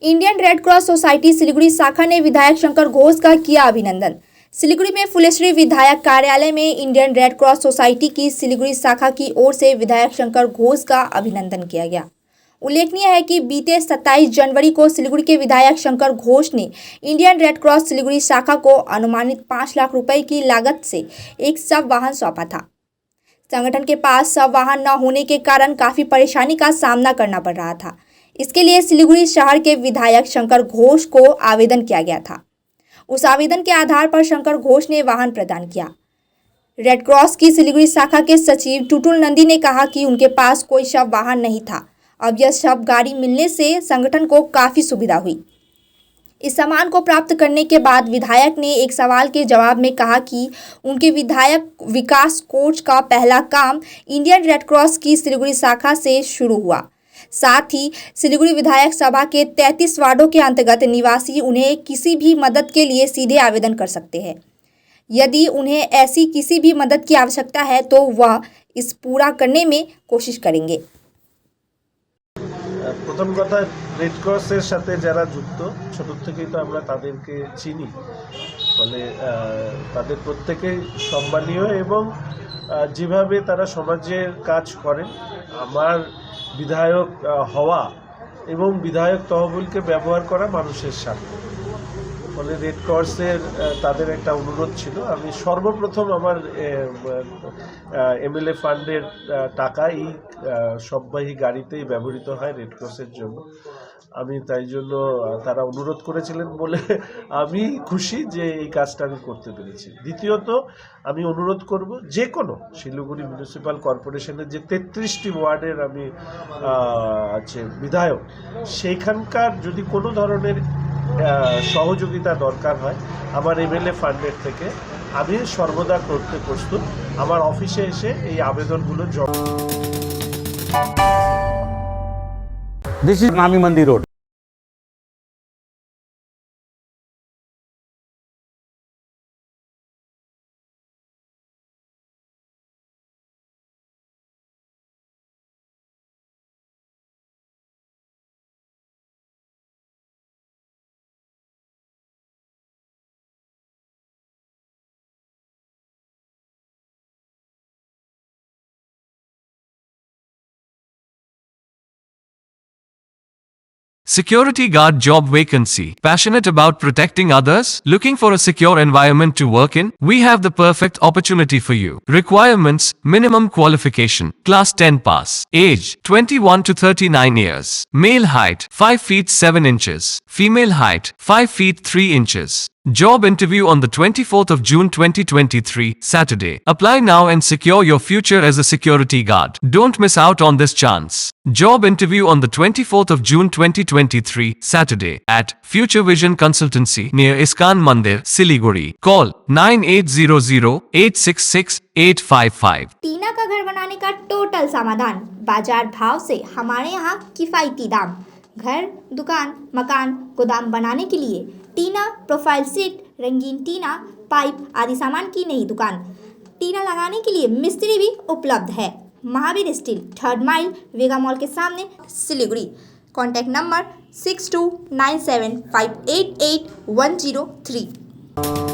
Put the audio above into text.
Indian red cross society Siliguri शाखा ने विधायक शंकर घोष का किया अभिनंदन। सिलीगुड़ी में फुलेश्वरी विधायक कार्यालय में इंडियन रेड क्रॉस सोसाइटी की सिलीगुड़ी शाखा की ओर से विधायक शंकर घोष का अभिनंदन किया गया। उल्लेखनीय है कि बीते 27 जनवरी को सिलीगुड़ी के विधायक शंकर घोष ने इंडियन रेड क्रॉस सिलीगुड़ी शाखा को अनुमानित 5 लाख रुपए की लागत से एक शव वाहन सौंपा था। संगठन के पास शव वाहन न होने के कारण काफी परेशानी का सामना करना पड़ रहा था। इसके लिए सिलीगुड़ी शहर के विधायक शंकर घोष को आवेदन किया गया था। उस आवेदन के आधार पर शंकर घोष ने वाहन प्रदान किया। रेड क्रॉस की सिलीगुड़ी शाखा के सचिव टुटुल नंदी ने कहा कि उनके पास कोई शव वाहन नहीं था। अब यह शव गाड़ी मिलने से संगठन को काफी सुविधा हुई। इस सामान को प्राप्त करने के बाद विधायक ने एक सवाल के जवाब में कहा कि उनके विधायक विकास कोच का पहला काम इंडियन रेड क्रॉस की सिलीगुड़ी शाखा से शुरू हुआ। साथ ही सिलीगुड़ी विधायक सभा के 33 वार्डों के अंतर्गत निवासी उन्हें किसी भी मदद के लिए सीधे आवेदन कर सकते हैं। यदि उन्हें ऐसी किसी भी मदद की आवश्यकता है तो वह इस पूरा करने में कोशिश करेंगे। प्रथम कथा रेड क्रॉसेर साथे যারা যুক্ত ছোট থেকেই তো আমরা তাদেরকে চিনি, ফলে তাদের প্রত্যেকেই সম্মানীয় এবং যেভাবে তারা সমাজের কাজ করেন, আমার বিধায়ক হওয়া এবং বিধায়ক তহবিলকে ব্যবহার করা মানুষের সাথে, ফলে রেড ক্রসের তাদের একটা অনুরোধ ছিল। আমি সর্বপ্রথম আমার এমএলএ ফান্ডের টাকা এই সববাহী গাড়িতেই ব্যবহৃত হয় রেড ক্রসের জন্য। আমি তাই জন্য তারা অনুরোধ করেছিলেন বলে আমি খুশি যে এই কাজটা আমি করতে পেরেছি। দ্বিতীয়ত আমি অনুরোধ করব যে কোনো শিলিগুড়ি মিউনিসিপ্যাল কর্পোরেশনের যে 33টি ওয়ার্ডের আমি বিধায়ক, সেইখানকার যদি কোনো ধরনের সহযোগিতা দরকার হয় আমার এমএলএ ফান্ডের থেকে, আমি সর্বদা করতে প্রস্তুত। আমার অফিসে এসে এই আবেদনগুলো জমা। This is Nami Mandi Road. Security guard job vacancy. Passionate about protecting others? Looking for a secure environment to work in? We have the perfect opportunity for you. Requirements: minimum qualification, class 10 pass. Age: 21 to 39 years. Male height: 5 feet 7 inches. Female height: 5 feet 3 inches. Job interview on the 24th of June 2023, Saturday. Apply now and secure your future as a security guard. Don't miss out on this chance. Job interview on the 24th of June 2023, Saturday, at Future Vision Consultancy near Iskan Mandir, Siliguri. Call 9800-866-855. टीना का घर बनाने का total समाधान, बाजार भाव से हमारे यहाँ किफायती दाम। घर, दुकान, मकान, गोदाम बनाने के लिए टीना प्रोफाइल सीट, रंगीन टीना, पाइप आदि सामान की नई दुकान। टीना लगाने के लिए मिस्त्री भी उपलब्ध है। महावीर स्टील, 3rd माइल, वेगा मॉल के सामने, सिलीगुड़ी। Contact number 6297588103।